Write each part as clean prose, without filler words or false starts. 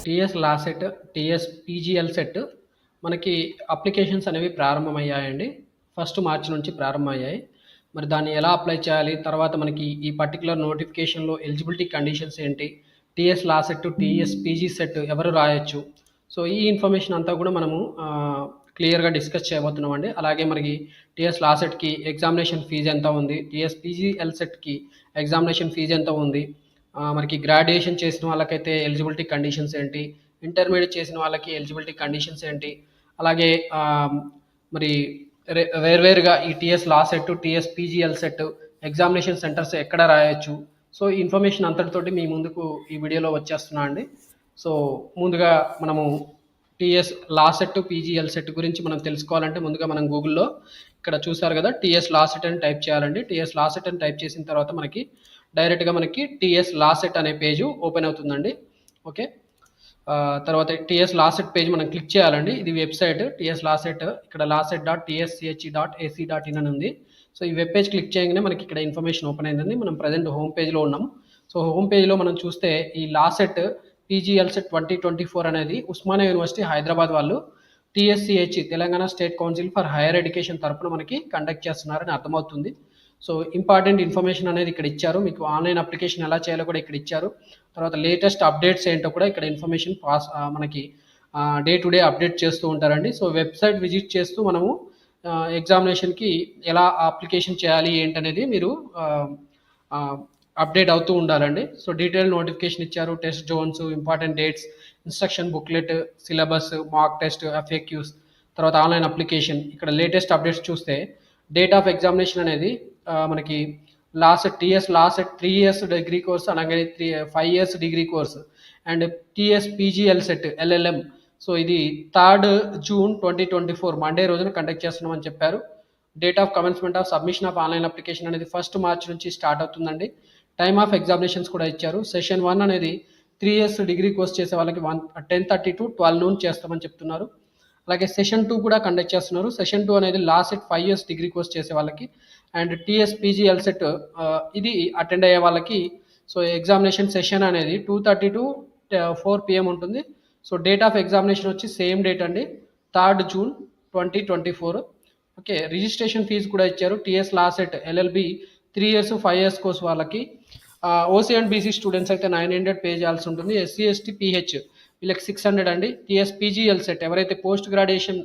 TS LAWCET, TS PGL set మనకి applications అనేవి ప్రారంభమయ్యాయండి. First మార్చి నుంచి ప్రారంభమయ్యాయి. మరి దాన్ని ఎలా అప్లై చేయాలి? తర్వాత మనకి ఈ పర్టిక్యులర్ నోటిఫికేషన్‌లో ఎలిజిబిలిటీ కండిషన్స్ ఏంటి? TS LAWCET, TS PG set ఎవరు రాయొచ్చు? సో, ఈ ఇన్ఫర్మేషన్ అంతా కూడా మనము క్లియర్‌గా డిస్కస్ చేయబోతున్నామండి. అలాగే మనకి టీఎస్ లాసెట్‌కి ఎగ్జామినేషన్ ఫీజ్ ఎంత ఉంది? టీఎస్ పీజీఎల్ సెట్‌కి ఎగ్జామినేషన్ ఫీజ్ ఎంత ఉంది? మనకి గ్రాడ్యుయేషన్ చేసిన వాళ్ళకైతే ఎలిజిబిలిటీ కండిషన్స్ ఏంటి? ఇంటర్మీడియేట్ చేసిన వాళ్ళకి ఎలిజిబిలిటీ కండిషన్స్ ఏంటి? అలాగే మరి వేర్వేరుగా ఈ TS LAWCET, TS PGLCET examination centres ఎక్కడ రాయొచ్చు? సో, ఈ ఇన్ఫర్మేషన్ అంతటితోటి మీ ముందుకు ఈ వీడియోలో వచ్చేస్తున్నా అండి. సో, ముందుగా మనము TS law set, PGL set గురించి మనం తెలుసుకోవాలంటే ముందుగా మనం గూగుల్‌లో ఇక్కడ చూసారు కదా, టీఎస్ లా సెట్ అని టైప్ చేయాలండి. టీఎస్ లా సెట్ అని టైప్ చేసిన తర్వాత మనకి డైరెక్ట్గా మనకి టీఎస్ లాసెట్ అనే పేజ్ ఓపెన్ అవుతుందండి. ఓకే, తర్వాత టీఎస్ లాసెట్ పేజ్ మనం క్లిక్ చేయాలండి. ఇది వెబ్సైట్ టీఎస్ లాసెట్. ఇక్కడ laset.tsche.ac.in అని ఉంది. సో, ఈ వెబ్ పేజ్ క్లిక్ చేయగానే మనకి ఇక్కడ ఇన్ఫర్మేషన్ ఓపెన్ అయిందండి. మనం ప్రజెంట్ హోమ్ పేజ్లో ఉన్నాం. సో, హోమ్ పేజ్లో మనం చూస్తే ఈ లాసెట్ పీజీఎల్సెట్ 2024 అనేది ఉస్మానియా యూనివర్సిటీ హైదరాబాద్ వాళ్ళు TSCHE Telangana state council for higher education తరఫున మనకి కండక్ట్ చేస్తున్నారని అర్థమవుతుంది. సో, ఇంపార్టెంట్ ఇన్ఫర్మేషన్ అనేది ఇక్కడ ఇచ్చారు. మీకు ఆన్లైన్ అప్లికేషన్ ఎలా చేయాలో కూడా ఇక్కడ ఇచ్చారు. తర్వాత లేటెస్ట్ అప్డేట్స్ ఏంటో కూడా ఇక్కడ ఇన్ఫర్మేషన్ మనకి డే టు డే అప్డేట్ చేస్తూ ఉంటారండి. సో, వెబ్సైట్ విజిట్ చేస్తూ మనము ఎగ్జామినేషన్కి ఎలా అప్లికేషన్ చేయాలి ఏంటనేది మీరు అప్డేట్ అవుతూ ఉండాలండి. సో, డీటెయిల్ నోటిఫికేషన్ ఇచ్చారు. Test zones, important dates, instruction booklet, syllabus, mock test, FAQs, తర్వాత ఆన్లైన్ అప్లికేషన్. ఇక్కడ లేటెస్ట్ అప్డేట్స్ చూస్తే డేట్ ఆఫ్ ఎగ్జామినేషన్ అనేది మనకి TS LAWCET 3 years degree course, అలాగే 5 years degree course and TS PGLCET LLM. So, ఇది 3 June 2024 Monday రోజున conduct చేస్తున్నామని చెప్పారు. Date of commencement of submission of online application అనేది 1 మార్చ్ నుంచి స్టార్ట్ అవుతుందండి. టైమ్ ఆఫ్ ఎగ్జామినేషన్స్ కూడా ఇచ్చారు. సెషన్ 1 అనేది 3 ఇయర్స్ డిగ్రీ కోర్స్ చేసే వాళ్ళకి 10:30 to 12 noon చేస్తామని చెప్తున్నారు. అలాగే సెషన్ 2 కూడా కండక్ట్ చేస్తున్నారు. సెషన్ 2 అనేది లాసెట్ 5 ఇయర్స్ డిగ్రీ కోర్స్ చేసే వాళ్ళకి అండ్ టీఎస్ పీజీఎల్ సెట్ ఇది అటెండ్ అయ్యే వాళ్ళకి. సో, ఎగ్జామినేషన్ సెషన్ అనేది 2:30 to 4 PM ఉంటుంది. సో, డేట్ ఆఫ్ ఎగ్జామినేషన్ వచ్చి సేమ్ డేట్ అండి, 3 జూన్ 2024. ఓకే, రిజిస్ట్రేషన్ ఫీజు కూడా ఇచ్చారు. TS LAWCET LLB 3 years 5 years course వాళ్ళకి ఓసీ అండ్ బీసీ స్టూడెంట్స్ అయితే 900 పే చేయాల్సి ఉంటుంది. ఎస్సీ ఎస్టీ పీహెచ్ వీళ్ళకి 600 అండి. టీఎస్ పీజీఎల్ సెట్ ఎవరైతే పోస్ట్ గ్రాడ్యుయేషన్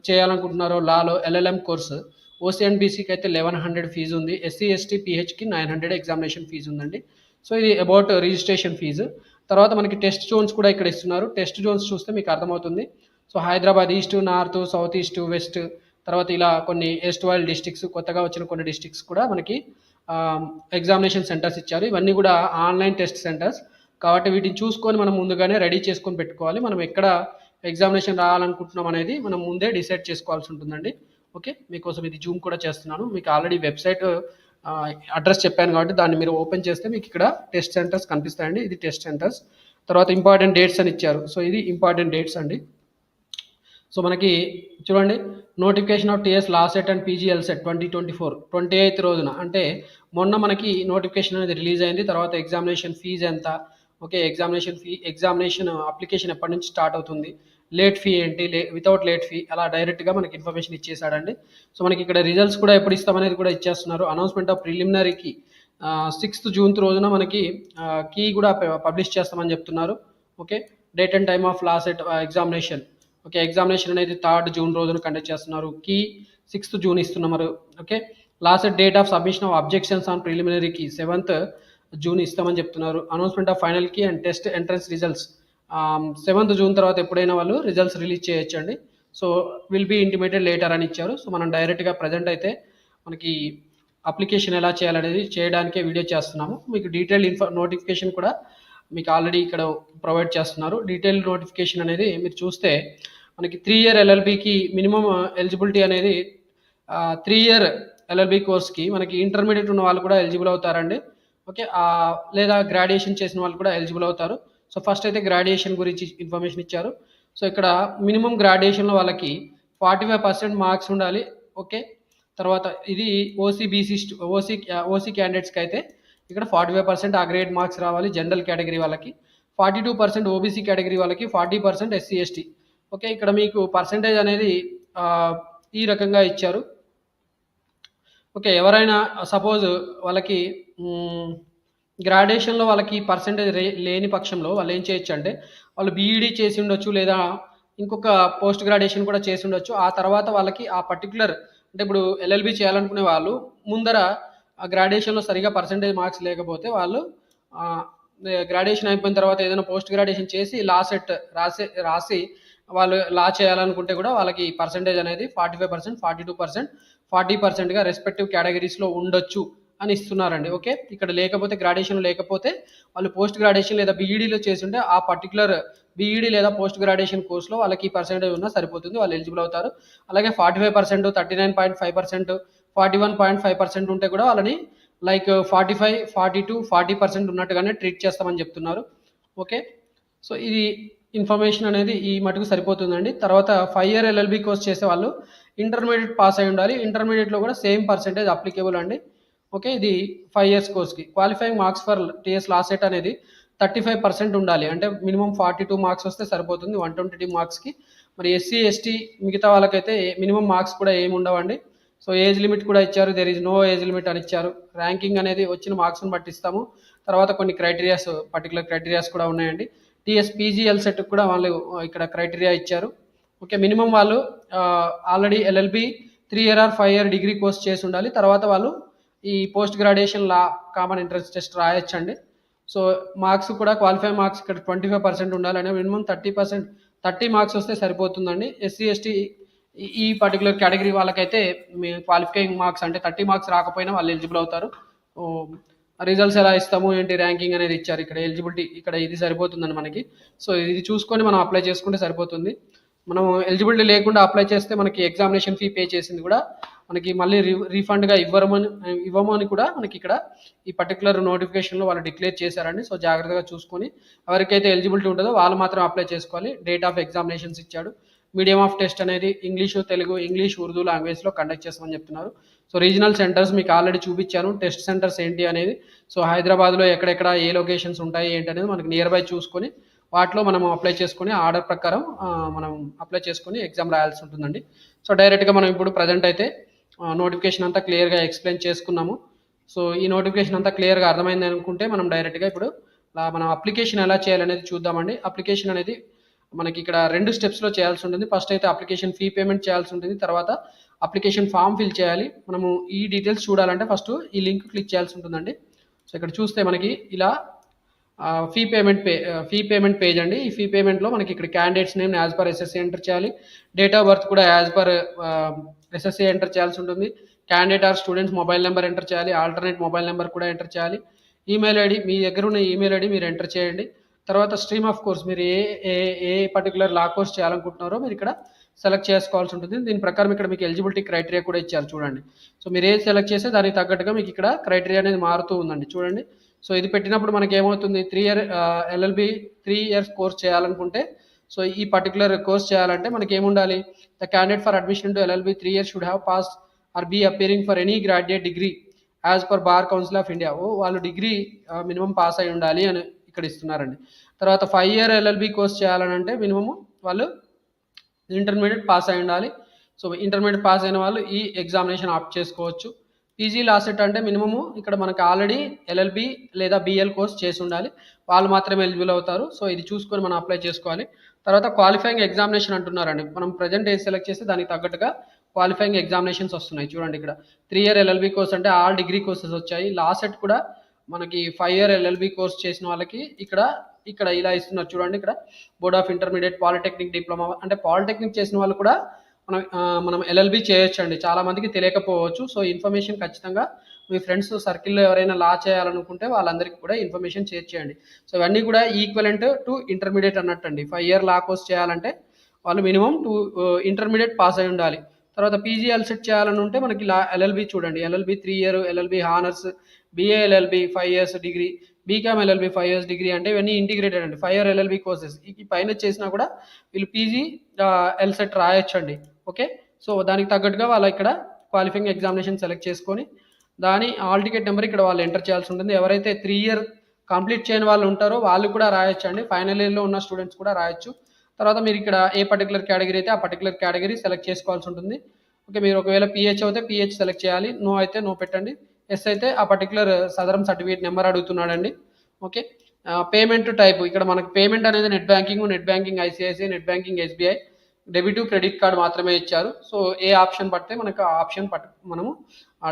చేయాలనుకుంటున్నారో లాలో ఎల్ఎల్ఎం కోర్సు, ఓసీ అండ్ బీసీకి అయితే 1100 ఫీజు ఉంది. ఎస్సీ ఎస్టీ పీహెచ్కి 900 ఎగ్జామినేషన్ ఫీజు ఉందండి. సో, ఇది అబౌట్ రిజిస్ట్రేషన్ ఫీజు. తర్వాత మనకి టెస్ట్ జోన్స్ కూడా ఇక్కడ ఇస్తున్నారు. టెస్ట్ జోన్స్ చూస్తే మీకు అర్థమవుతుంది. So, Hyderabad east, north, south east, west, తర్వాత ఇలా కొన్ని ఎస్ట్వాయిల్ డిస్ట్రిక్ట్స్, కొత్తగా వచ్చిన కొన్ని డిస్ట్రిక్ట్స్ కూడా మనకి ఎగ్జామినేషన్ సెంటర్స్ ఇచ్చారు. ఇవన్నీ కూడా ఆన్లైన్ టెస్ట్ సెంటర్స్ కాబట్టి వీటిని చూసుకొని మనం ముందుగానే రెడీ చేసుకొని పెట్టుకోవాలి. మనం ఎక్కడ ఎగ్జామినేషన్ రాయాలనుకుంటున్నాం అనేది మనం ముందే డిసైడ్ చేసుకోవాల్సి ఉంటుందండి. ఓకే, మీకోసం ఇది జూమ్ కూడా చేస్తున్నాను. మీకు ఆల్రెడీ వెబ్సైట్ అడ్రస్ చెప్పాను కాబట్టి దాన్ని మీరు ఓపెన్ చేస్తే మీకు ఇక్కడ టెస్ట్ సెంటర్స్ కనిపిస్తాయండి. ఇది టెస్ట్ సెంటర్స్. తర్వాత ఇంపార్టెంట్ డేట్స్ అని ఇచ్చారు. సో, ఇది ఇంపార్టెంట్ డేట్స్ అండి. సో, మనకి చూడండి, notification off TS LAWCET and PGL set 2024 28th రోజున, అంటే మొన్న మనకి నోటిఫికేషన్ అనేది రిలీజ్ అయింది. తర్వాత ఎగ్జామినేషన్ ఫీజు ఎంత, ఓకే, ఎగ్జామినేషన్ అప్లికేషన్ ఎప్పటి నుంచి స్టార్ట్ అవుతుంది, లేట్ ఫీ ఏంటి, వితౌట్ లేట్ ఫీ, అలా డైరెక్ట్గా మనకి ఇన్ఫర్మేషన్ ఇచ్చేసాడండి. సో, మనకి ఇక్కడ రిజల్ట్స్ కూడా ఎప్పుడు ఇస్తామనేది కూడా ఇచ్చేస్తున్నారు. అనౌన్స్మెంట్ ఆఫ్ ప్రిలిమినరీకి 6th జూన్ రోజున మనకి కీ కూడా పబ్లిష్ చేస్తామని చెప్తున్నారు. Okay, date and time of LAWCET examination. Okay, examination అనేది 3 జూన్ రోజున కండక్ట్ చేస్తున్నారు. కీ 6th జూన్ ఇస్తున్నారు. Okay, LAWCET date of submission of objections on preliminary key 7th June ఇస్తామని చెప్తున్నారు. Announcement of final key and test entrance results 7th June తర్వాత ఎప్పుడైనా వాళ్ళు results release చేయొచ్చండి. So, will be intimated later అని ఇచ్చారు. So, మనం డైరెక్ట్గా ప్రజెంట్ అయితే మనకి అప్లికేషన్ ఎలా చేయాలనేది చేయడానికే వీడియో చేస్తున్నాము. మీకు డీటెయిల్ నోటిఫికేషన్ కూడా మీకు ఆల్రెడీ ఇక్కడ ప్రొవైడ్ చేస్తున్నారు. డీటెయిల్ నోటిఫికేషన్ అనేది మీరు చూస్తే మనకి 3 year ఎల్ఎల్బికి మినిమం ఎలిజిబిలిటీ అనేది 3 year ఎల్ఎల్బి కోర్స్కి మనకి ఇంటర్మీడియట్ ఉన్న వాళ్ళు కూడా ఎలిజిబుల్ అవుతారండి. ఓకే, లేదా గ్రాడ్యుయేషన్ చేసిన వాళ్ళు కూడా ఎలిజిబుల్ అవుతారు. సో, ఫస్ట్ అయితే గ్రాడ్యుయేషన్ గురించి ఇన్ఫర్మేషన్ ఇచ్చారు. సో, ఇక్కడ మినిమం గ్రాడ్యుయేషన్లో వాళ్ళకి 45% మార్క్స్ ఉండాలి. ఓకే, తర్వాత ఇది ఓసీ క్యాండిడేట్స్కి అయితే ఇక్కడ 45% ఆ గ్రేడ్ మార్క్స్ రావాలి. జనరల్ కేటగిరీ వాళ్ళకి 42% ఓబీసీ కేటగిరీ వాళ్ళకి, 40% ఎస్సీ ఎస్టీ. ఓకే, ఇక్కడ మీకు పర్సంటేజ్ అనేది ఈ రకంగా ఇచ్చారు. ఓకే, ఎవరైనా సపోజ్ వాళ్ళకి గ్రాడ్యుయేషన్లో వాళ్ళకి పర్సంటేజ్ లేని పక్షంలో వాళ్ళు ఏం చేయొచ్చు అంటే, వాళ్ళు బీఈడీ చేసి ఉండొచ్చు, లేదా ఇంకొక పోస్ట్ గ్రాడ్యుయేషన్ కూడా చేసి ఉండొచ్చు. ఆ తర్వాత వాళ్ళకి ఆ పర్టికులర్, అంటే ఇప్పుడు ఎల్ఎల్బి చేయాలనుకునే వాళ్ళు ముందర ఆ గ్రాడ్యుయేషన్లో సరిగా పర్సంటేజ్ మార్క్స్ లేకపోతే వాళ్ళు గ్రాడ్యుయేషన్ అయిపోయిన తర్వాత ఏదైనా పోస్ట్ గ్రాడ్యుయేషన్ చేసి లా సెట్ రాసి వాళ్ళు లా చేయాలనుకుంటే కూడా వాళ్ళకి పర్సంటేజ్ అనేది 45%, 42%, 40%గా రెస్పెక్టివ్ కేటగిరీస్లో ఉండొచ్చు అని ఇస్తున్నారండి. ఓకే, ఇక్కడ లేకపోతే గ్రాడ్యుయేషన్ లేకపోతే వాళ్ళు పోస్ట్ గ్రాడ్యుయేషన్ లేదా బీఈడీలో చేసి ఉంటే ఆ పర్టికులర్ బీఈడీ లేదా పోస్ట్ గ్రాడ్యుయేషన్ కోర్సులో వాళ్ళకి పర్సెంటేజ్ ఉన్నా సరిపోతుంది, వాళ్ళు ఎలిజిబుల్ అవుతారు. అలాగే 45%, 39.5%, 41.5% ఉంటే కూడా వాళ్ళని లైక్ 45, 42, 40% ఉన్నట్టుగానే ట్రీట్ చేస్తామని చెప్తున్నారు. ఓకే, సో ఇది ఇన్ఫర్మేషన్ అనేది ఈ మటుకు సరిపోతుందండి. తర్వాత 5 year ఎల్ఎల్బి కోర్స్ చేసే వాళ్ళు ఇంటర్మీడియట్ పాస్ అయి ఉండాలి. ఇంటర్మీడియట్లో కూడా సేమ్ పర్సెంటేజ్ అప్లికేబుల్ అండి. ఓకే, ఇది 5 years కోర్స్కి. Qualifying marks for TS LAWCET అనేది 35% ఉండాలి. అంటే మినిమం 42 మార్క్స్ వస్తే సరిపోతుంది 122 మార్క్స్కి. మరి ఎస్సీ ఎస్టీ మిగతా వాళ్ళకైతే మినిమం మార్క్స్ కూడా ఏమి ఉండవండి. సో ఏజ్ లిమిట్ కూడా ఇచ్చారు, there is no age limit అని ఇచ్చారు. ర్యాంకింగ్ అనేది వచ్చిన మార్క్స్ని బట్టి ఇస్తాము. తర్వాత కొన్ని పర్టికులర్ క్రైటీరియాస్ కూడా ఉన్నాయండి. టీఎస్ పీజీఎల్ సెట్ కూడా వాళ్ళు ఇక్కడ క్రైటీరియా ఇచ్చారు. ఓకే, మినిమం వాళ్ళు already LLB 3 year or 5 year degree course చేసి ఉండాలి. తర్వాత వాళ్ళు ఈ post graduation law common entrance test రాయొచ్చండి. సో మార్క్స్ కూడా క్వాలిఫై మార్క్స్ ఇక్కడ 25% ఉండాలంటే మినిమం 30 మార్క్స్ వస్తే సరిపోతుందండి. ఎస్సీ ఎస్టీ ఈ పర్టికులర్ కేటగిరీ వాళ్ళకైతే మీ క్వాలిఫైయింగ్ మార్క్స్ అంటే 30 మార్క్స్ రాకపోయినా వాళ్ళు ఎలిజిబుల్ అవుతారు. రిజల్ట్స్ ఎలా ఇస్తాము ఏంటి ర్యాంకింగ్ అనేది ఇచ్చారు. ఇక్కడ ఎలిజిబిలిటీ ఇక్కడ ఇది సరిపోతుందండి మనకి. సో ఇది చూసుకొని మనం అప్లై చేసుకుంటే సరిపోతుంది. మనం ఎలిజిబిలిటీ లేకుండా అప్లై చేస్తే మనకి ఎగ్జామినేషన్ ఫీ పే చేసింది కూడా మనకి మళ్ళీ రీఫండ్గా ఇవ్వమని కూడా మనకి ఇక్కడ ఈ పర్టికులర్ నోటిఫికేషన్లో వాళ్ళు డిక్లేర్ చేశారండి. సో జాగ్రత్తగా చూసుకొని ఎవరికైతే ఎలిజిబిలిటీ ఉంటుందో వాళ్ళు మాత్రం అప్లై చేసుకోవాలి. డేట్ ఆఫ్ ఎగ్జామినేషన్స్ ఇచ్చాడు. మీడియం ఆఫ్ టెస్ట్ అనేది ఇంగ్లీషు, తెలుగు, ఇంగ్లీష్, ఉర్దూ లాంగ్వేజ్లో కండక్ట్ చేస్తామని చెప్తున్నారు. సో రీజనల్ సెంటర్స్ మీకు ఆల్రెడీ చూపించాను, టెస్ట్ సెంటర్స్ ఏంటి అనేది. సో హైదరాబాద్లో ఎక్కడెక్కడ ఏ లొకేషన్స్ ఉంటాయి ఏంటి అనేది మనకి నియర్ బై చూసుకొని వాటిలో మనం అప్లై చేసుకొని ఆర్డర్ ప్రకారం మనం అప్లై చేసుకొని ఎగ్జామ్ రాయాల్సి ఉంటుందండి. సో డైరెక్ట్గా మనం ఇప్పుడు ప్రజెంట్ అయితే నోటిఫికేషన్ అంతా క్లియర్గా ఎక్స్ప్లెయిన్ చేసుకున్నాము. సో ఈ నోటిఫికేషన్ అంతా క్లియర్గా అర్థమైంది అనుకుంటే మనం డైరెక్ట్గా ఇప్పుడు మనం అప్లికేషన్ ఎలా చేయాలనేది చూద్దామండి. అప్లికేషన్ అనేది మనకి ఇక్కడ 2 స్టెప్స్లో చేయాల్సి ఉంటుంది. ఫస్ట్ అయితే అప్లికేషన్ ఫీ పేమెంట్ చేయాల్సి ఉంటుంది. తర్వాత అప్లికేషన్ ఫామ్ ఫిల్ చేయాలి. మనము ఈ డీటెయిల్స్ చూడాలంటే ఫస్ట్ ఈ లింక్ క్లిక్ చేయాల్సి ఉంటుందండి. సో ఇక్కడ చూస్తే మనకి ఇలా ఫీ పేమెంట్ పేజ్ అండి. ఈ ఫీ పేమెంట్లో మనకి ఇక్కడ candidates name as per SSC enter చేయాలి. డేట్ ఆఫ్ బర్త్ కూడా యాజ్ పర్ ఎస్ఎస్సి ఎంటర్ చేయాల్సి ఉంటుంది. Candidate or students mobile number enter చేయాలి. ఆల్టర్నేట్ మొబైల్ నెంబర్ కూడా ఎంటర్ చేయాలి. ఈమెయిల్ ఐడి, మీ దగ్గర ఉన్న ఈమెయిల్ ఐడి మీరు ఎంటర్ చేయండి. తర్వాత స్ట్రీమ్ ఆఫ్ కోర్స్, మీరు ఏ పర్టికులర్ లా కోర్స్ చేయాలనుకుంటున్నారో మీరు ఇక్కడ సెలెక్ట్ చేసుకోవాల్సి ఉంటుంది. దీని ప్రకారం ఇక్కడ మీకు ఎలిజిబిలిటీ క్రైటీరియా కూడా ఇచ్చారు చూడండి. సో మీరు ఏది సెలెక్ట్ చేస్తే దానికి తగ్గట్టుగా మీకు ఇక్కడ క్రైటీరియా అనేది మారుతూ ఉందండి చూడండి. సో ఇది పెట్టినప్పుడు మనకి ఏమవుతుంది, 3 year ఎల్ఎల్బి 3 years కోర్స్ చేయాలనుకుంటే, సో ఈ పర్టికులర్ కోర్స్ చేయాలంటే మనకి ఏముండాలి, the candidate for admission to LLB 3 years should have pass or be appearing for any graduate degree as per Bar Council of India. వాళ్ళు డిగ్రీ మినిమం పాస్ అయి ఉండాలి అని ఇక్కడ ఇస్తున్నారండి. తర్వాత 5 year ఎల్ఎల్బి కోర్స్ చేయాలని అంటే మినిమము వాళ్ళు ఇంటర్మీడియట్ పాస్ అయి ఉండాలి. సో ఇంటర్మీడియట్ పాస్ అయిన వాళ్ళు ఈ ఎగ్జామినేషన్ ఆప్ట్ చేసుకోవచ్చు. పీజీ లా సెట్ అంటే మినిమము ఇక్కడ మనకి ఆల్రెడీ ఎల్ఎల్బి లేదా బిఎల్ కోర్స్ చేసి ఉండాలి, వాళ్ళు మాత్రమే ఎలిజిబుల్ అవుతారు. సో ఇది చూసుకొని మనం అప్లై చేసుకోవాలి. తర్వాత క్వాలిఫైయింగ్ ఎగ్జామినేషన్ అంటున్నారండి. మనం ప్రజెంట్ ఏది సెలెక్ట్ చేస్తే దానికి తగ్గట్టుగా క్వాలిఫైయింగ్ ఎగ్జామినేషన్స్ వస్తున్నాయి చూడండి. ఇక్కడ 3 year ఎల్ఎల్బి కోర్స్ అంటే ఆల్ డిగ్రీ కోర్సెస్ వచ్చాయి. లా సెట్ కూడా మనకి 5 year ఎల్ఎల్బి కోర్స్ చేసిన వాళ్ళకి ఇక్కడ ఇలా ఇస్తున్నారు చూడండి. ఇక్కడ board of intermediate polytechnic diploma అంటే పాలిటెక్నిక్ చేసిన వాళ్ళు కూడా మనం ఎల్ఎల్బి చేయొచ్చండి. చాలా మందికి తెలియకపోవచ్చు. సో ఇన్ఫర్మేషన్ ఖచ్చితంగా మీ ఫ్రెండ్స్ సర్కిల్లో ఎవరైనా లా చేయాలనుకుంటే వాళ్ళందరికీ కూడా ఇన్ఫర్మేషన్ షేర్ చేయండి. సో ఇవన్నీ కూడా ఈక్వలెంట్ టు ఇంటర్మీడియట్ అన్నట్టండి. 5 year లా కోర్స్ చేయాలంటే వాళ్ళు మినిమం ఇంటర్మీడియట్ పాస్ అయి ఉండాలి. తర్వాత పీజీ ఎల్సెట్ చేయాలని ఉంటే మనకి ఎల్ఎల్బి చూడండి, LLB 3 year LLB honours, BA LLB 5 years degree, BCom LLB 5 years degree అంటే ఇవన్నీ ఇంటిగ్రేటెడ్ అండి. 5 year ఎల్ఎల్బి కోర్సెస్ ఈ పైన చేసినా కూడా వీళ్ళు పీజీ ఎల్సెట్ రాయొచ్చండి. ఓకే, సో దానికి తగ్గట్టుగా వాళ్ళ ఇక్కడ క్వాలిఫైయింగ్ ఎగ్జామినేషన్ సెలెక్ట్ చేసుకొని దాని ఆల్ టికెట్ నెంబర్ ఇక్కడ వాళ్ళు ఎంటర్ చేయాల్సి ఉంటుంది. ఎవరైతే 3 year కంప్లీట్ చేయని వాళ్ళు ఉంటారో వాళ్ళు కూడా రాయొచ్చు అండి. ఫైనల్ ఇయర్లో ఉన్న స్టూడెంట్స్ కూడా రాయొచ్చు. తర్వాత మీరు ఇక్కడ ఏ పర్టికులర్ కేటగిరీ అయితే ఆ పర్టికులర్ కేటగిరీ సెలెక్ట్ చేసుకోవాల్సి ఉంటుంది. ఓకే, మీరు ఒకవేళ పిహెచ్ అయితే పిహెచ్ సెలెక్ట్ చేయాలి, నో అయితే నో పెట్టండి, ఎస్ అయితే ఆ పర్టికులర్ సదరం సర్టిఫికేట్ నెంబర్ అడుగుతున్నాడండి. ఓకే, పేమెంట్ టైప్ ఇక్కడ మనకి పేమెంట్ అనేది net banking ICICI, net banking SBI, debit credit card మాత్రమే ఇచ్చారు. సో ఏ ఆప్షన్ పడితే మనకు ఆ ఆప్షన్ మనము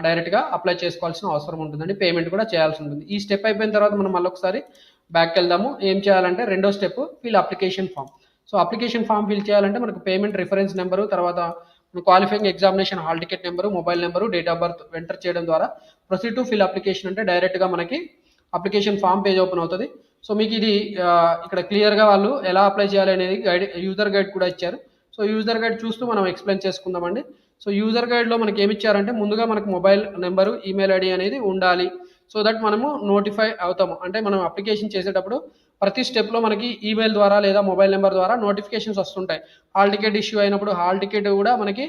డైరెక్ట్గా అప్లై చేసుకోవాల్సిన అవసరం ఉంటుందండి. పేమెంట్ కూడా చేయాల్సి ఉంటుంది. ఈ స్టెప్ అయిపోయిన తర్వాత మనం మళ్ళీ ఒకసారి బ్యాక్కి వెళ్దాము. ఏం చేయాలంటే రెండో step fill application form. So application form fill చేయాలంటే మనకు పేమెంట్ రిఫరెన్స్ నెంబరు, తర్వాత qualifying examination hall ticket number, mobile number, date of birth enter చేయడం ద్వారా ప్రొసీడ్ టు ఫిల్ అప్లికేషన్ అంటే డైరెక్ట్గా మనకి అప్లికేషన్ ఫామ్ పేజ్ ఓపెన్ అవుతుంది. సో మీకు ఇది ఇక్కడ క్లియర్గా వాళ్ళు ఎలా అప్లై చేయాలి అనేది యూజర్ గైడ్ కూడా ఇచ్చారు. సో యూజర్ గైడ్ చూస్తూ మనం ఎక్స్ప్లెయిన్ చేసుకుందామండి. సో యూజర్ గైడ్లో మనకి ఏమి ఇచ్చారంటే ముందుగా మనకు మొబైల్ నెంబరు, ఈమెయిల్ ఐడి అనేది ఉండాలి. సో దట్ మనము నోటిఫై అవుతాము. అంటే మనం అప్లికేషన్ చేసేటప్పుడు ప్రతి స్టెప్లో మనకి ఈమెయిల్ ద్వారా లేదా మొబైల్ నెంబర్ ద్వారా నోటిఫికేషన్స్ వస్తుంటాయి. హాల్ టికెట్ ఇష్యూ అయినప్పుడు హాల్ టికెట్ కూడా మనకి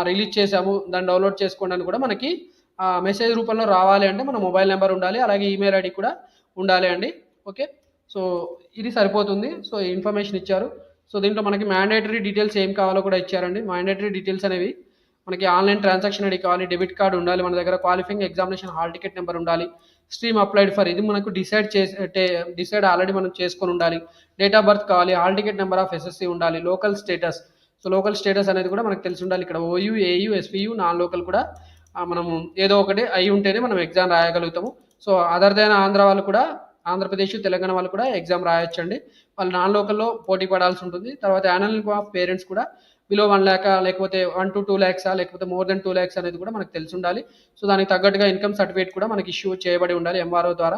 రిలీజ్ చేసాము, దాన్ని డౌన్లోడ్ చేసుకోండి అని కూడా మనకి మెసేజ్ రూపంలో రావాలి అంటే మన మొబైల్ నెంబర్ ఉండాలి, అలాగే ఈమెయిల్ ఐడి కూడా ఉండాలి అండి. ఓకే, సో ఇది సరిపోతుంది. సో ఇన్ఫర్మేషన్ ఇచ్చారు. సో దీంట్లో మనకి మ్యాండేటరీ డీటెయిల్స్ ఏం కావాలో కూడా ఇచ్చారండి. మ్యాండేటరీ డీటెయిల్స్ అనేవి మనకి ఆన్లైన్ ట్రాన్సాక్షన్ ఐడి కావాలి, డెబిట్ కార్డు ఉండాలి మన దగ్గర, qualifying examination hall ticket number ఉండాలి, స్ట్రీమ్ అప్లైడ్ ఫర్ ఇది మనకు డిసైడ్ ఆల్రెడీ మనం చేసుకొని ఉండాలి, డేట్ ఆఫ్ బర్త్ కావాలి, hall ticket number of SSC ఉండాలి, local status. So local status అనేది కూడా మనకు తెలిసి ఉండాలి. ఇక్కడ OU, AU, SPU, non local కూడా మనము ఏదో ఒకటి అయి ఉంటేనే మనం ఎగ్జామ్ రాయగలుగుతాము. సో అదర్ దెన్ ఆంధ్ర వాళ్ళు కూడా, ఆంధ్రప్రదేశ్, తెలంగాణ వాళ్ళు కూడా ఎగ్జామ్ రాయొచ్చండి. వాళ్ళు నాన్ లోకల్లో పోటీ పడాల్సి ఉంటుంది. తర్వాత యాన్యువల్ ఇన్కమ్ ఆఫ్ పేరెంట్స్ కూడా బిలో 1 lakh లేకపోతే 1 to 2 lakhs లేకపోతే మోర్ దెన్ 2 lakhs అనేది కూడా మనకు తెలిసి ఉండాలి. సో దానికి తగ్గట్టుగా ఇన్కమ్ సర్టిఫికేట్ కూడా మనకి ఇష్యూ చేయబడి ఉండాలి ఎంఆర్ఓ ద్వారా.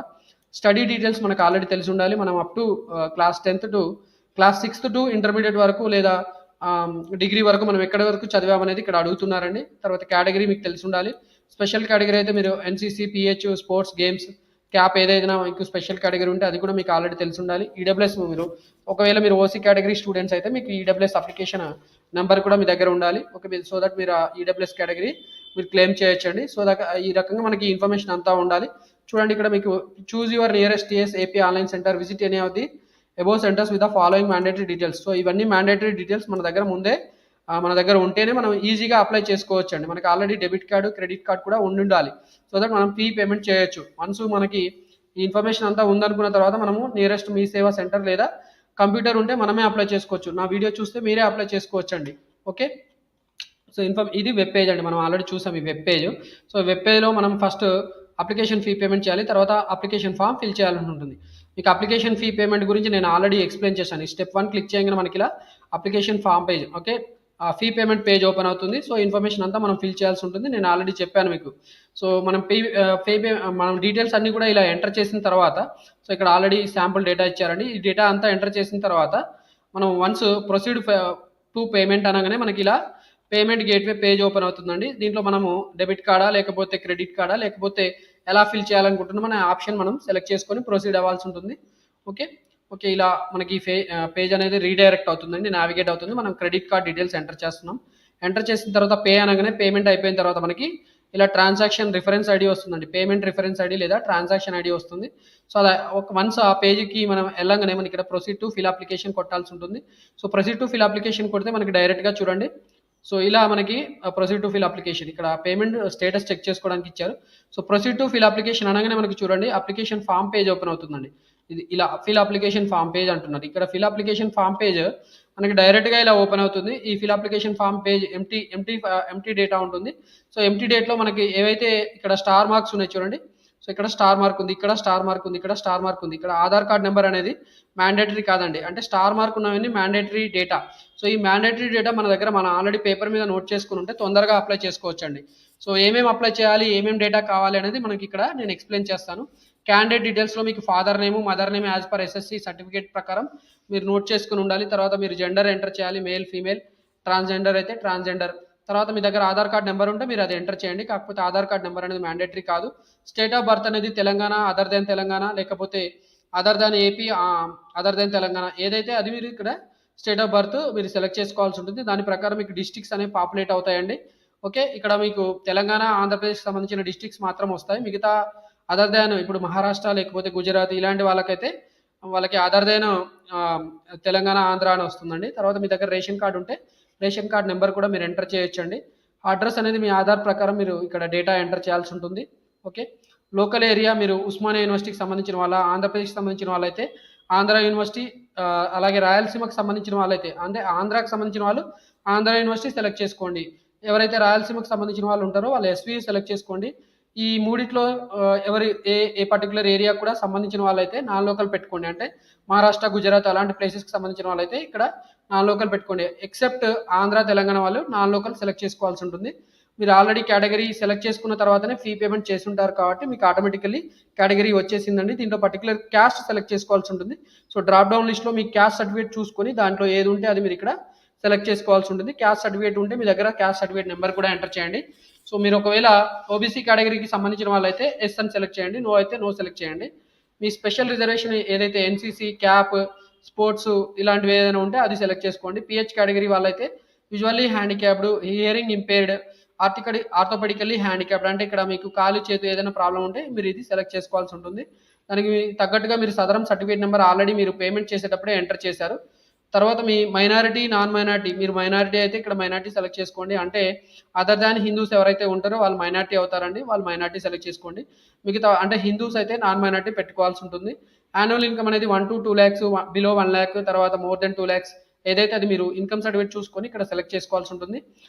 స్టడీ డీటెయిల్స్ మనకు ఆల్రెడీ తెలిసి ఉండాలి. మనం up to class 10th to class 6th to intermediate వరకు లేదా డిగ్రీ వరకు మనం ఎక్కడి వరకు చదివామనేది ఇక్కడ అడుగుతున్నారండి. తర్వాత కేటగిరీ మీకు తెలిసి ఉండాలి. స్పెషల్ కేటగిరీ అయితే మీరు NCC, pH, sports, games, cap ఏదైనా మీకు స్పెషల్ కేటగిరీ ఉంటే అది కూడా మీకు ఆల్రెడీ తెలిసి ఉండాలి. ఈడబ్ల్యూఎస్ మీరు ఒకవేళ మీరు ఓసీ కేటగిరీ స్టూడెంట్స్ అయితే మీకు ఈడబ్ల్యూఎస్ అప్లికేషన్ నెంబర్ కూడా మీ దగ్గర ఉండాలి. ఓకే, సో దట్ మీరు ఈడబ్ల్యూఎస్ కేటగిరీ మీరు క్లెయిమ్ చేయొచ్చండి. సో దట్ ఈ రకంగా మనకి ఇన్ఫర్మేషన్ అంతా ఉండాలి. చూడండి ఇక్కడ మీకు choose your nearest TS AP online centre, visit any of the above centres with the following mandatory details. So ఇవన్నీ మ్యాండేటరీ డీటెయిల్స్ మన దగ్గర ముందే మన దగ్గర ఉంటేనే మనం ఈజీగా అప్లై చేసుకోవచ్చు అండి. మనకి already debit card, credit card కూడా ఉండాలి. సో దట్ మనం ఫీ పేమెంట్ చేయొచ్చు. వన్స్ మనకి ఈ ఇన్ఫర్మేషన్ అంతా ఉందనుకున్న తర్వాత మనము నియరెస్ట్ మీ సేవా సెంటర్ లేదా కంప్యూటర్ ఉంటే మనమే అప్లై చేసుకోవచ్చు. నా వీడియో చూస్తే మీరే అప్లై చేసుకోవచ్చు అండి. ఓకే, సో ఇది వెబ్ పేజ్ అండి. మనం ఆల్రెడీ చూసాం ఈ వెబ్ పేజ్. సో వెబ్ పేజ్లో మనం ఫస్ట్ అప్లికేషన్ ఫీ పేమెంట్ చేయాలి, తర్వాత అప్లికేషన్ ఫామ్ ఫిల్ చేయాలని ఉంటుంది. మీకు అప్లికేషన్ ఫీ పేమెంట్ గురించి నేను ఆల్రెడీ ఎక్స్ప్లెయిన్ చేశాను. స్టెప్ 1 క్లిక్ చేయగానే మనకి ఇలా application form page, okay, fee payment page open అవుతుంది. సో ఇన్ఫర్మేషన్ అంతా మనం ఫిల్ చేయాల్సి ఉంటుంది. నేను ఆల్రెడీ చెప్పాను మీకు. సో మనం మనం డీటెయిల్స్ అన్నీ కూడా ఇలా ఎంటర్ చేసిన తర్వాత, సో ఇక్కడ ఆల్రెడీ శాంపుల్ డేటా ఇచ్చారండి. ఈ డేటా అంతా ఎంటర్ చేసిన తర్వాత మనం వన్స్ ప్రొసీడ్ టు పేమెంట్ అనగానే మనకి ఇలా పేమెంట్ గేట్వే పేజ్ ఓపెన్ అవుతుందండి. దీంట్లో మనము డెబిట్ కార్డా లేకపోతే క్రెడిట్ కార్డా లేకపోతే ఎలా ఫిల్ చేయాలనుకుంటున్నాం అనే ఆప్షన్ మనం సెలెక్ట్ చేసుకొని ప్రొసీడ్ అవ్వాల్సి ఉంటుంది. ఓకే, ఇలా మనకి పేజ్ అనేది రీడైరెక్ట్ అవుతుందండి, నావిగేట్ అవుతుంది. మనం క్రెడిట్ కార్డ్ డీటెయిల్స్ ఎంటర్ చేస్తున్నాం. ఎంటర్ చేసిన తర్వాత పే అనగానే పేమెంట్ అయిపోయిన తర్వాత మనకి ఇలా ట్రాన్సాక్షన్ రిఫరెన్స్ ఐడి వస్తుందండి. పేమెంట్ రిఫరెన్స్ ఐడి లేదా ట్రాన్సాక్షన్ ఐడి వస్తుంది. సో అలా వన్స్ ఆ పేజ్కి మనం వెళ్ళగానే మనకి ఇక్కడ ప్రొసీడ్ టు ఫిల్ అప్లికేషన్ కొట్టాల్సి ఉంటుంది. So proceed to fill application కొడితే మనకి డైరెక్ట్గా చూడండి, సో ఇలా మనకి ప్రొసీడ్ టు ఫిల్ అప్లికేషన్ ఇక్కడ పేమెంట్ స్టేటస్ చెక్ చేసుకోవడానికి ఇచ్చారు. So proceed to fill application అనగానే మనకి చూడండి అప్లికేషన్ ఫామ్ పేజ్ ఓపెన్ అవుతుందండి. ఇది ఇలా ఫిల్ అప్లికేషన్ ఫామ్ పేజ్ అంటున్నారు. ఇక్కడ ఫిల్ అప్లికేషన్ ఫామ్ పేజ్ మనకి డైరెక్ట్గా ఇలా ఓపెన్ అవుతుంది. ఈ fill application form page empty data ఉంటుంది. సో ఎంటీ డేట్లో మనకి ఏవైతే ఇక్కడ స్టార్ మార్క్స్ ఉన్నాయి చూడండి. సో ఇక్కడ స్టార్ మార్క్ ఉంది, ఇక్కడ స్టార్ మార్క్ ఉంది, ఇక్కడ స్టార్ మార్క్ ఉంది. ఇక్కడ ఆధార్ కార్డ్ నెంబర్ అనేది మ్యాండేటరీ కాదండి, అంటే స్టార్ మార్క్ ఉన్నవన్నీ మ్యాండేటరీ డేటా. సో ఈ మ్యాండేటరీ డేటా మన దగ్గర మనం ఆల్రెడీ పేపర్ మీద నోట్ చేసుకుని ఉంటే తొందరగా అప్లై చేసుకోవచ్చండి. సో ఏమేమి అప్లై చేయాలి, ఏమేమి డేటా కావాలి అనేది మనకి ఇక్కడ నేను ఎక్స్ప్లెయిన్ చేస్తాను. క్యాండిడేట్ డీటెయిల్స్లో మీకు father name, mother name as per SSC certificate ప్రకారం మీరు నోట్ చేసుకుని ఉండాలి. తర్వాత మీరు జెండర్ ఎంటర్ చేయాలి, మేల్, ఫీమేల్, ట్రాన్స్జెండర్ అయితే ట్రాన్స్జెండర్. తర్వాత మీ దగ్గర ఆధార్ కార్డ్ నెంబర్ ఉంటే మీరు అది ఎంటర్ చేయండి. కాకపోతే ఆధార్ కార్డ్ నెంబర్ అనేది మ్యాండేటరీ కాదు. స్టేట్ ఆఫ్ బర్త్ అనేది తెలంగాణ, అదర్ దెన్ తెలంగాణ, లేకపోతే other than AP, other than Telangana, ఏదైతే అది మీరు ఇక్కడ స్టేట్ ఆఫ్ బర్త్ మీరు సెలెక్ట్ చేసుకోవాల్సి ఉంటుంది. దాని ప్రకారం మీకు డిస్ట్రిక్ట్స్ అనేవి పాపులేట్ అవుతాయండి. ఓకే, ఇక్కడ మీకు తెలంగాణ, ఆంధ్రప్రదేశ్కి సంబంధించిన డిస్ట్రిక్ట్స్ మాత్రం వస్తాయి. మిగతా అదర్ దాన్ ఇప్పుడు మహారాష్ట్ర లేకపోతే గుజరాత్ ఇలాంటి వాళ్ళకైతే వాళ్ళకి అదర్ దాన్ తెలంగాణ, ఆంధ్ర అని వస్తుందండి. తర్వాత మీ దగ్గర రేషన్ కార్డ్ ఉంటే రేషన్ కార్డ్ నెంబర్ కూడా మీరు ఎంటర్ చేయొచ్చండి. అడ్రస్ అనేది మీ ఆధార్ ప్రకారం మీరు ఇక్కడ డేటా ఎంటర్ చేయాల్సి ఉంటుంది. ఓకే. లోకల్ ఏరియా మీరు ఉస్మానియా యూనివర్సిటీకి సంబంధించిన వాళ్ళ, ఆంధ్రప్రదేశ్కి సంబంధించిన వాళ్ళైతే ఆంధ్ర యూనివర్సిటీ, అలాగే రాయలసీమకు సంబంధించిన వాళ్ళైతే అంటే ఆంధ్రాకి సంబంధించిన వాళ్ళు ఆంధ్ర యూనివర్సిటీ సెలెక్ట్ చేసుకోండి. ఎవరైతే రాయలసీమకు సంబంధించిన వాళ్ళు ఉంటారో వాళ్ళు ఎస్వి సెలెక్ట్ చేసుకోండి. ఈ మూడిట్లో ఎవరి ఏ ఏ పర్టికులర్ ఏరియా కూడా సంబంధించిన వాళ్ళైతే నాన్ లోకల్ పెట్టుకోండి. అంటే మహారాష్ట్ర, గుజరాత్ అలాంటి ప్లేసెస్కి సంబంధించిన వాళ్ళైతే ఇక్కడ నాన్ లోకల్ పెట్టుకోండి. ఎక్సెప్ట్ ఆంధ్ర, తెలంగాణ వాళ్ళు నాన్ లోకల్ సెలెక్ట్ చేసుకోవాల్సి ఉంటుంది. మీరు ఆల్రెడీ కేటగిరీ సెలెక్ట్ చేసుకున్న తర్వాతనే ఫీ పేమెంట్ చేసి ఉంటారు కాబట్టి మీకు ఆటోమేటికల్లీ కేటగిరీ వచ్చేసిందండి. దీంట్లో పర్టికులర్ క్యాస్ట్ సెలెక్ట్ చేసుకోవాల్సి ఉంటుంది. సో డ్రాప్ డౌన్ లిస్ట్లో మీ క్యాస్ట్ సర్టిఫికేట్ చూసుకొని దాంట్లో ఏది ఉంటే అది మీరు ఇక్కడ సెలెక్ట్ చేసుకోవాల్సి ఉంటుంది. క్యాస్ట్ సర్టిఫికేట్ ఉంటే మీ దగ్గర క్యాస్ట్ సర్టిఫికేట్ నెంబర్ కూడా ఎంటర్ చేయండి. సో మీరు ఒకవేళ ఓబీసీ కేటగిరీకి సంబంధించిన వాళ్ళైతే ఎస్ అని సెలెక్ట్ చేయండి, నో అయితే నో సెలెక్ట్ చేయండి. మీ స్పెషల్ రిజర్వేషన్ ఏదైతే ఎన్సీసీ, క్యాప్, స్పోర్ట్స్ ఇలాంటివి ఏదైనా ఉంటే అది సెలెక్ట్ చేసుకోండి. పిహెచ్ కేటగిరీ వాళ్ళైతే visually handicapped, hearing impaired, orthopaedically handicapped అంటే ఇక్కడ మీకు కాలు చేతి ఏదైనా ప్రాబ్లం ఉంటే మీరు ఇది సెలెక్ట్ చేసుకోవాల్సి ఉంటుంది. దానికి తగ్గట్టుగా మీరు సదరం సర్టిఫికేట్ నెంబర్ ఆల్రెడీ మీరు పేమెంట్ చేసేటప్పుడే ఎంటర్ చేశారు. తర్వాత మీ మైనారిటీ, నాన్ మైనారిటీ, మీరు మైనారిటీ అయితే ఇక్కడ మైనారిటీ సెలెక్ట్ చేసుకోండి. అంటే అదర్ దాన్ హిందూస్ ఎవరైతే ఉంటారో వాళ్ళు మైనారిటీ అవుతారండి, వాళ్ళు మైనారిటీ సెలెక్ట్ చేసుకోండి. మిగతా అంటే హిందూస్ అయితే నాన్ మైనారిటీ పెట్టుకోవాల్సి ఉంటుంది. యాన్యువల్ ఇన్కమ్ అనేది 1 to 2 lakhs, బిలో 1 lakh, తర్వాత మోర్ దెన్ 2 lakhs ఏదైతే అది మీరు ఇన్కమ్ సర్టిఫికేట్ చూసుకొని ఇక్కడ సెలెక్ట్ చేసుకోవాల్సి ఉంటుంది.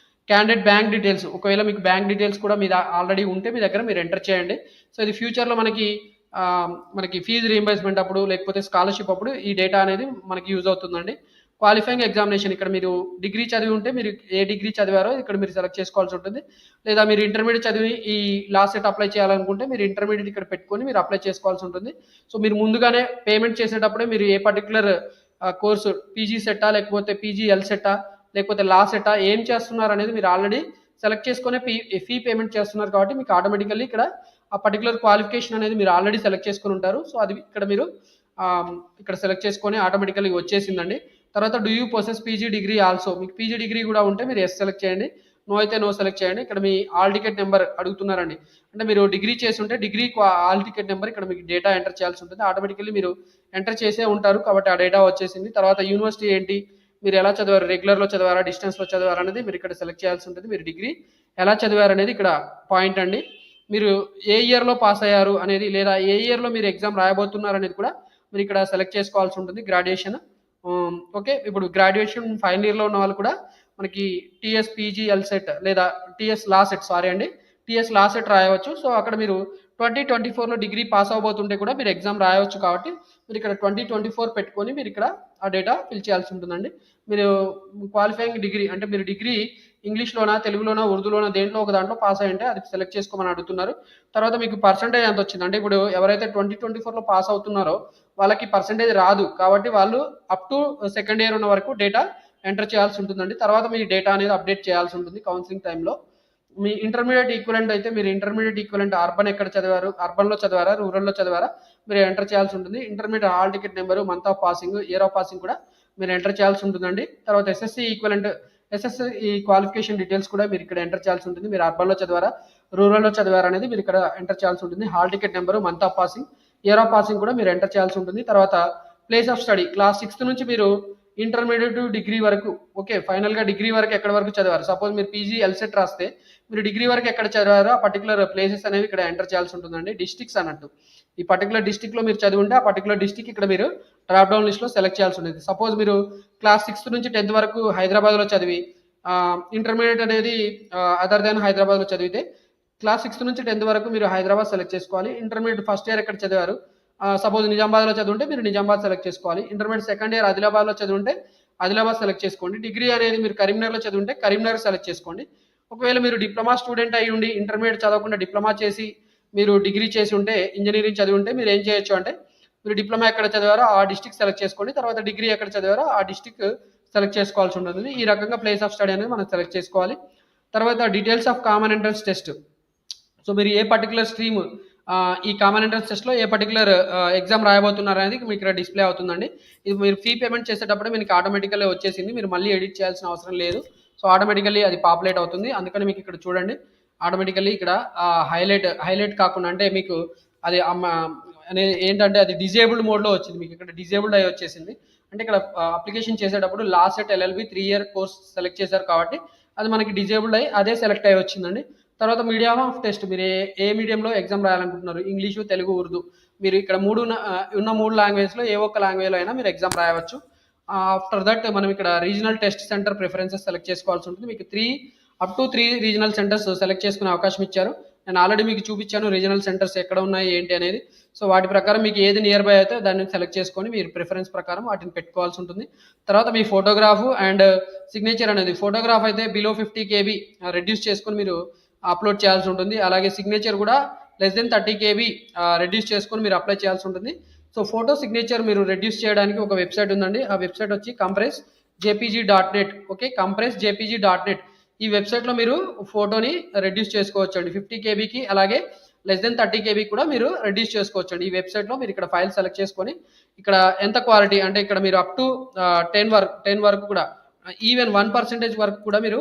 క్యాండిడేట్ బ్యాంక్ డీటెయిల్స్, ఒకవేళ మీకు బ్యాంక్ డీటెయిల్స్ కూడా మీ ఆల్రెడీ ఉంటే మీ దగ్గర మీరు ఎంటర్ చేయండి. సో ఇది ఫ్యూచర్లో మనకి ఫీజు రీయింబర్స్మెంట్ అప్పుడు లేకపోతే స్కాలర్షిప్ అప్పుడు ఈ డేటా అనేది మనకి యూజ్ అవుతుందండి. క్వాలిఫైయింగ్ ఎగ్జామినేషన్ ఇక్కడ మీరు డిగ్రీ చదివి ఉంటే మీరు ఏ డిగ్రీ చదివారో ఇక్కడ మీరు సెలెక్ట్ చేసుకోవాల్సి ఉంటుంది. లేదా మీరు ఇంటర్మీడియట్ చదివి ఈ లాస్ట్ సెట్ అప్లై చేయాలనుకుంటే మీరు ఇంటర్మీడియట్ ఇక్కడ పెట్టుకొని మీరు అప్లై చేసుకోవాల్సి ఉంటుంది. సో మీరు ముందుగానే పేమెంట్ చేసేటప్పుడే మీరు ఏ పర్టికులర్ కోర్సు పీజీ సెట్టా లేకపోతే పీజీఎల్ సెట్టా లేకపోతే లా సెట్టా ఏం చేస్తున్నారు అనేది మీరు ఆల్రెడీ సెలెక్ట్ చేసుకునే ఫీ పేమెంట్ చేస్తున్నారు కాబట్టి మీకు ఆటోమేటికల్లీ ఇక్కడ ఆ పర్టికులర్ క్వాలిఫికేషన్ అనేది మీరు ఆల్రెడీ సెలెక్ట్ చేసుకుని ఉంటారు. సో అది ఇక్కడ మీరు ఇక్కడ సెలెక్ట్ చేసుకొని ఆటోమేటికల్లీ వచ్చేసిందండి. తర్వాత do you possess PG degree also, మీకు పీజీ డిగ్రీ కూడా ఉంటే మీరు ఎస్ సెలెక్ట్ చేయండి, నో అయితే నో సెలెక్ట్ చేయండి. ఇక్కడ మీ ఆల్ టికెట్ నెంబర్ అడుగుతున్నారండి. అంటే మీరు డిగ్రీ చేసి ఉంటే డిగ్రీ ఆల్ టికెట్ నెంబర్ ఇక్కడ మీకు డేటా ఎంటర్ చేయాల్సి ఉంటుంది. ఆటోమేటికల్లీ మీరు ఎంటర్ చేసే ఉంటారు కాబట్టి ఆ డేటా వచ్చేసింది. తర్వాత యూనివర్సిటీ ఏంటి, మీరు ఎలా చదివారు, రెగ్యులర్లో చదివారా, డిస్టెన్స్లో చదివారా అనేది మీరు ఇక్కడ సెలెక్ట్ చేయాల్సి ఉంటుంది. మీరు డిగ్రీ ఎలా చదివారు అనేది ఇక్కడ పాయింట్ అండి. మీరు ఏ ఇయర్లో పాస్ అయ్యారు అనేది లేదా ఏ ఇయర్లో మీరు ఎగ్జామ్ రాయబోతున్నారు అనేది కూడా మీరు ఇక్కడ సెలెక్ట్ చేసుకోవాల్సి ఉంటుంది. Graduation okay. ఇప్పుడు గ్రాడ్యుయేషన్ ఫైనల్ ఇయర్లో ఉన్న వాళ్ళు కూడా మనకి టీఎస్ పీజీఎల్ సెట్ లేదా TS LAWCET TS law set రాయవచ్చు. సో అక్కడ మీరు 2024లో డిగ్రీ పాస్ అవబోతుంటే కూడా మీరు ఎగ్జామ్ రాయవచ్చు కాబట్టి మీరు ఇక్కడ 2024 పెట్టుకొని మీరు ఇక్కడ ఆ డేటా ఫిల్ చేయాల్సి ఉంటుందండి. మీరు క్వాలిఫైయింగ్ డిగ్రీ అంటే మీరు డిగ్రీ ఇంగ్లీష్లోనా, తెలుగులోనా, ఉర్దూలోనా దేంట్లో ఒక దాంట్లో పాస్ అయ్యి ఉంటే అది సెలెక్ట్ చేసుకోమని అడుగుతున్నారు. తర్వాత మీకు పర్సంటేజ్ ఎంత వచ్చింది అంటే ఇప్పుడు ఎవరైతే 2024లో పాస్ అవుతున్నారో వాళ్ళకి పర్సంటేజ్ రాదు కాబట్టి వాళ్ళు అప్ టు సెకండ్ ఇయర్ ఉన్న వరకు డేటా ఎంటర్ చేయాల్సి ఉంటుందండి. తర్వాత మీ డేటా అనేది అప్డేట్ చేయాల్సి ఉంటుంది కౌన్సిలింగ్ టైంలో. మీ ఇంటర్మీడియట్ ఈక్వలెంట్ అయితే మీరు ఇంటర్మీడియట్ ఈక్వలెంట్ అర్బన్ ఎక్కడ చదివారు, అర్బన్లో చదివారా, రూరల్లో చదివారా మీరు ఎంటర్ చేయాల్సి ఉంటుంది. Intermediate hall ticket number, month of passing, year of passing కూడా మీరు ఎంటర్ చేయాల్సి ఉంటుందండి. తర్వాత SSC equivalent, SSC qualification details కూడా మీరు ఇక్కడ ఎంటర్ చేయాల్సి ఉంటుంది. మీరు అర్బన్లో చదివారా, రూరల్లో చదివారా అనేది మీరు ఇక్కడ ఎంటర్ చేయాల్సి ఉంటుంది. Hall ticket number, month of passing, year of passing కూడా మీరు ఎంటర్ చేయాల్సి ఉంటుంది. తర్వాత place of study, class 6th నుంచి మీరు ఇంటర్మీడియట్ డిగ్రీ వరకు ఓకే ఫైనల్గా డిగ్రీ వరకు ఎక్కడ వరకు చదివారు. సపోజ్ మీరు పీజీ ఎల్సెట్ రాస్తే మీరు డిగ్రీ వరకు ఎక్కడ చదివారో ఆ పర్టికులర్ ప్లేసెస్ అనేవి ఇక్కడ ఎంటర్ చేయాల్సి ఉంటుందండి. డిస్ట్రిక్ట్స్ అన్నట్టు ఈ పర్టికులర్ డిస్ట్రిక్ట్లో మీరు చదివి ఉంటే ఆ పర్టికులర్ డిస్ట్రిక్ట్ ఇక్కడ మీరు డ్రాప్ డౌన్ లిస్ట్లో సెలెక్ట్ చేయాల్సి ఉంటుంది. సపోజ్ మీరు క్లాస్ 6th నుంచి 10th వరకు హైదరాబాద్లో చదివి ఇంటర్మీడియట్ అనేది అదర్ దాన్ హైదరాబాద్లో చదివితే క్లాస్ 6th నుంచి 10th వరకు మీరు హైదరాబాద్ సెలెక్ట్ చేసుకోవాలి. ఇంటర్మీడియట్ ఫస్ట్ ఇయర్ ఎక్కడ చదివారు, సపోజ్ నిజామాబాద్లో చదివింటే మీరు నిజామాబాద్ సెలెక్ట్ చేసుకోవాలి. ఇంటర్మీడియట్ సెకండ్ ఇయర్ ఆదిలాబాద్లో చదివింటే ఆదిలాబాద్ సెలెక్ట్ చేసుకోండి. డిగ్రీ అనేది మీరు కరీంనగర్లో చదివింటే కరీంనగర్ సెలెక్ట్ చేసుకోండి. ఒకవేళ మీరు డిప్లొమా స్టూడెంట్ అయ్యి ఉండి ఇంటర్మీడియట్ చదవకుండా డిప్లొమా చేసి మీరు డిగ్రీ చేసి ఉంటే ఇంజనీరింగ్ చదివి ఉంటే మీరు ఏం చేయొచ్చు అంటే మీరు డిప్లొమా ఎక్కడ చదివారో ఆ డిస్ట్రిక్ట్ సెలెక్ట్ చేసుకోండి. తర్వాత డిగ్రీ ఎక్కడ చదివారో ఆ డిస్ట్రిక్ట్ సెలెక్ట్ చేసుకోవాల్సి ఉంటుంది. ఈ రకంగా ప్లేస్ ఆఫ్ స్టడీ అనేది మనం సెలెక్ట్ చేసుకోవాలి. తర్వాత details of common entrance test. So మీరు ఏ పర్టికులర్ స్ట్రీమ్ ఈ కామన్ ఎంట్రన్స్ టెస్ట్లో ఏ పర్టికులర్ ఎగ్జామ్ రాయబోతున్నారు అనేది మీకు ఇక్కడ డిస్ప్లే అవుతుందండి. ఇది మీరు ఫీ పేమెంట్ చేసేటప్పుడు మీకు ఆటోమేటికల్లీ వచ్చేసింది, మీరు మళ్ళీ ఎడిట్ చేయాల్సిన అవసరం లేదు. సో ఆటోమేటికల్లీ అది పాపులేట్ అవుతుంది. అందుకని మీకు ఇక్కడ చూడండి ఆటోమేటికల్లీ ఇక్కడ హైలైట్ కాకుండా అంటే మీకు అది అనేది ఏంటంటే అది డిజేబుల్డ్ మోడ్లో వచ్చింది, మీకు ఇక్కడ డిజేబుల్డ్ అయ్యి వచ్చేసింది. అంటే ఇక్కడ అప్లికేషన్ చేసేటప్పుడు last set LLB 3 year course select చేశారు కాబట్టి అది మనకి డిజేబుల్డ్ అయ్యి అదే సెలెక్ట్ అయ్యి వచ్చిందండి. తర్వాత మీడియం ఆఫ్ టెస్ట్, మీరు ఏ మీడియంలో ఎగ్జామ్ రాయాలనుకుంటున్నారు, ఇంగ్లీషు, తెలుగు, ఉర్దూ, మీరు ఇక్కడ ఉన్న 3 లాంగ్వేజ్లో ఏ ఒక్క లాంగ్వేజ్లో అయినా మీరు ఎగ్జామ్ రాయవచ్చు. ఆఫ్టర్ దట్ మనం ఇక్కడ regional test centre preferences select చేసుకోవాల్సి ఉంటుంది. మీకు 3 రీజనల్ సెంటర్స్ సెలెక్ట్ చేసుకునే అవకాశం ఇచ్చారు. నేను ఆల్రెడీ మీకు చూపించాను రీజనల్ సెంటర్స్ ఎక్కడ ఉన్నాయి ఏంటి అనేది. సో వాటి ప్రకారం మీకు ఏది నియర్ బై అయితే దాన్ని సెలెక్ట్ చేసుకొని మీరు ప్రిఫరెన్స్ ప్రకారం వాటిని పెట్టుకోవాల్సి ఉంటుంది. తర్వాత మీ ఫోటోగ్రాఫ్ అండ్ సిగ్నేచర్ అనేది, ఫోటోగ్రాఫ్ అయితే బిలో 50 KB రెడ్యూస్ చేసుకొని మీరు అప్లోడ్ చేయాల్సి ఉంటుంది. అలాగే సిగ్నేచర్ కూడా లెస్ దెన్ 30 KB రెడ్యూస్ చేసుకొని మీరు అప్లై చేయాల్సి ఉంటుంది. సో ఫోటో సిగ్నేచర్ మీరు రెడ్యూస్ చేయడానికి ఒక వెబ్సైట్ ఉందండి. ఆ వెబ్సైట్ వచ్చి compressjpg.net. Okay, compressjpg.net. ఈ వెబ్సైట్లో మీరు ఫోటోని రెడ్యూస్ చేసుకోవచ్చు అండి 50 KBకి, అలాగే లెస్ దెన్ 30 KB కూడా మీరు రెడ్యూస్ చేసుకోవచ్చు అండి. ఈ వెబ్సైట్లో మీరు ఇక్కడ ఫైల్ సెలెక్ట్ చేసుకొని ఇక్కడ ఎంత క్వాలిటీ అంటే ఇక్కడ మీరు అప్ టు 10 వరకు కూడా, ఈవెన్ 1% వరకు కూడా మీరు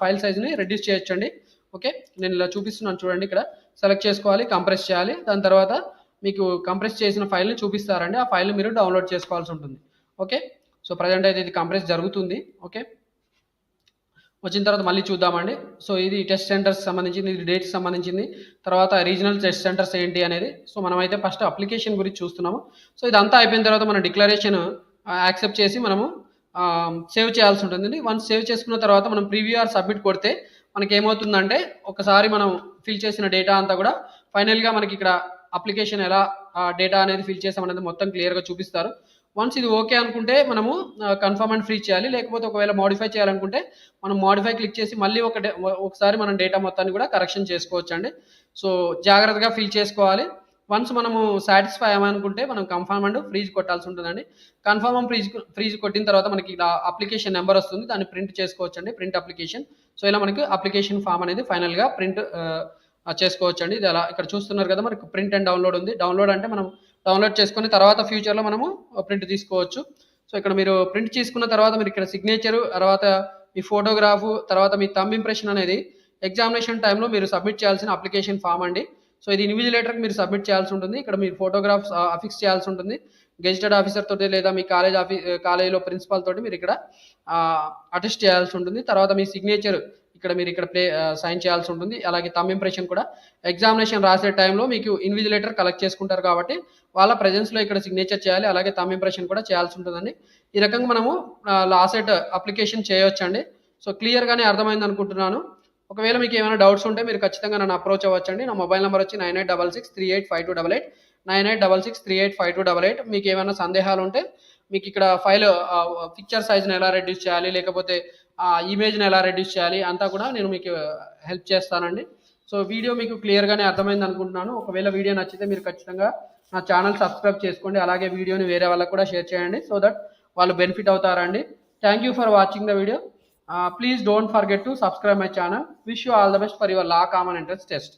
ఫైల్ సైజ్ని రెడ్యూస్ చేయొచ్చు అండి. ఓకే, నేను ఇలా చూపిస్తున్నాను చూడండి. ఇక్కడ సెలెక్ట్ చేసుకోవాలి, కంప్రెస్ చేయాలి, దాని తర్వాత మీకు కంప్రెస్ చేసిన ఫైల్ని చూపిస్తారండి. ఆ ఫైల్ని మీరు డౌన్లోడ్ చేసుకోవాల్సి ఉంటుంది. ఓకే, సో ప్రజెంట్ అయితే ఇది కంప్రెస్ జరుగుతుంది. ఓకే, వచ్చిన తర్వాత మళ్ళీ చూద్దామండి. సో ఇది టెస్ట్ సెంటర్స్ సంబంధించింది, ఇది డేట్స్ సంబంధించింది, తర్వాత రీజనల్ టెస్ట్ సెంటర్స్ ఏంటి అనేది. సో మనమైతే ఫస్ట్ అప్లికేషన్ గురించి చూస్తున్నాము. సో ఇదంతా అయిపోయిన తర్వాత మన డిక్లరేషన్ యాక్సెప్ట్ చేసి మనము సేవ్ చేయాల్సి ఉంటుందండి. వన్స్ సేవ్ చేసుకున్న తర్వాత మనం ప్రివ్యూ ఆర్ సబ్మిట్ కొడితే మనకి ఏమవుతుందంటే ఒకసారి మనం ఫిల్ చేసిన డేటా అంతా కూడా ఫైనల్గా మనకి ఇక్కడ అప్లికేషన్ ఎలా డేటా అనేది ఫిల్ చేసామనేది మొత్తం క్లియర్గా చూపిస్తారు. వన్స్ ఇది ఓకే అనుకుంటే మనము కన్ఫర్మ్ అండ్ ఫ్రీ చేయాలి. లేకపోతే ఒకవేళ మోడిఫై చేయాలనుకుంటే మనం మోడిఫై క్లిక్ చేసి మళ్ళీ ఒకసారి మనం డేటా మొత్తాన్ని కూడా కరెక్షన్ చేసుకోవచ్చు అండి. సో జాగ్రత్తగా ఫిల్ చేసుకోవాలి. వన్స్ మనము సాటిస్ఫై అవ్వాలనుకుంటే మనం కన్ఫర్మ్ అండ్ ఫ్రీజ్ కొట్టాల్సి ఉంటుందండి. కన్ఫర్మ్ అండ్ ఫ్రీజ్ కొట్టిన తర్వాత మనకి ఇలా అప్లికేషన్ నెంబర్ వస్తుంది, దాన్ని ప్రింట్ చేసుకోవచ్చు అండి, ప్రింట్ అప్లికేషన్. సో ఇలా మనకి అప్లికేషన్ ఫామ్ అనేది ఫైనల్గా ప్రింట్ చేసుకోవచ్చు అండి. ఇది అలా ఇక్కడ చూస్తున్నారు కదా, మనకి ప్రింట్ అండ్ డౌన్లోడ్ ఉంది. డౌన్లోడ్ అంటే మనం డౌన్లోడ్ చేసుకుని తర్వాత ఫ్యూచర్లో మనము ప్రింట్ తీసుకోవచ్చు. సో ఇక్కడ మీరు ప్రింట్ తీసుకున్న తర్వాత మీరు ఇక్కడ సిగ్నేచరు, తర్వాత మీ ఫోటోగ్రాఫు, తర్వాత మీ థంబ్ ఇంప్రెషన్ అనేది ఎగ్జామినేషన్ టైంలో మీరు సబ్మిట్ చేయాల్సిన అప్లికేషన్ ఫామ్ అండి. సో ఇది ఇన్విజిలేటర్కి మీరు సబ్మిట్ చేయాల్సి ఉంటుంది. ఇక్కడ మీరు ఫోటోగ్రాఫ్స్ అఫిక్స్ చేయాల్సి ఉంటుంది గెజిటెడ్ ఆఫీసర్ తోటి, లేదా మీ కాలేజీలో ప్రిన్సిపాల్ తోటి మీరు ఇక్కడ అటెస్ట్ చేయాల్సి ఉంటుంది. తర్వాత మీ సిగ్నేచర్ ఇక్కడ మీరు ఇక్కడ సైన్ చేయాల్సి ఉంటుంది. అలాగే థంబ్ ఇంప్రెషన్ కూడా ఎగ్జామినేషన్ రాసే టైంలో మీకు ఇన్విజిలేటర్ కలెక్ట్ చేసుకుంటారు కాబట్టి వాళ్ళ ప్రెజెన్స్లో ఇక్కడ సిగ్నేచర్ చేయాలి, అలాగే థంబ్ ఇంప్రెషన్ కూడా చేయాల్సి ఉంటుందండి. ఈ రకంగా మనము లాసెట్ అప్లికేషన్ చేయొచ్చండి. సో క్లియర్గానే అర్థమైంది అనుకుంటున్నాను. ఒకవేళ మీకు ఏమైనా డౌట్స్ ఉంటే మీరు ఖచ్చితంగా నన్ను అప్రోచ్ అవ్వచ్చండి. నా మొబైల్ నెంబర్ వచ్చి 9866385288, 9866385288. మీకు ఏమైనా సందేహాలు ఉంటే మీకు ఇక్కడ ఫైల్ పిక్చర్ సైజ్ని ఎలా రెడ్యూస్ చేయాలి, లేకపోతే ఇమేజ్ని ఎలా రెడ్యూస్ చేయాలి అంతా కూడా నేను మీకు హెల్ప్ చేస్తానండి. సో వీడియో మీకు క్లియర్గానే అర్థమైంది అనుకుంటున్నాను. ఒకవేళ వీడియో నచ్చితే మీరు ఖచ్చితంగా నా ఛానల్ సబ్స్క్రైబ్ చేసుకోండి, అలాగే వీడియోని వేరే వాళ్ళకు కూడా షేర్ చేయండి, సో దట్ వాళ్ళు బెనిఫిట్ అవుతారండి. Thank you for watching the video. Please don't forget to subscribe my channel. Wish you all the best for your law common entrance test.